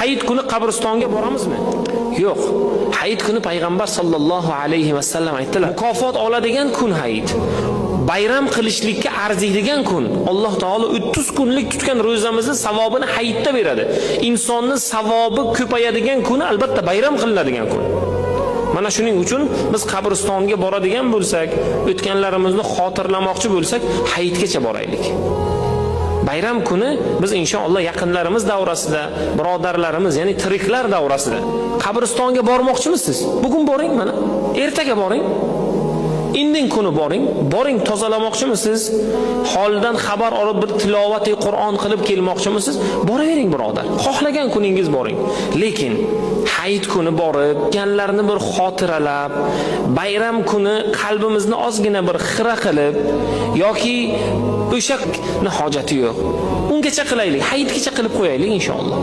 hayit kuni qabristonga boramizmi? Yo'q. Hayit kuni payg'ambar sollallohu alayhi vasallam aytdilar, mukofot oladigan kun hayit. Bayram qilishlikka arziydigan kun. Alloh taolo 30 kunlik tutgan ro'zamizni savobini hayitda beradi. Insonning savobi ko'payadigan kuni albatta bayram qilinadigan kun. Mana shuning uchun biz qabristonga boradigan bo'lsak, o'tganlarimizni xotirlamoqchi bo'lsak, hayitgacha boraylik. Bayram kuni biz inshaalloh yaqinlarimiz davrasida, birodarlarimiz, ya'ni tiriklar davrasida qabristonga bormoqchimisiz? Bugun boring mana, ertaga boring. Indin kuni boring tozalamoqchimisiz? Holdan xabar olib bir tilovat Qur'on qilib kelmoqchimisiz? Boravering birodar. Xohlagan kuningiz boring. Lekin hayit kuni borib, o'tganlarni bir xotiralab, bayram kuni qalbimizni ozgina bir xira qilib yoki o'sha hojati yo'q. Ungacha qilaylik, hayitgacha qilib qo'yaylik inshaalloh.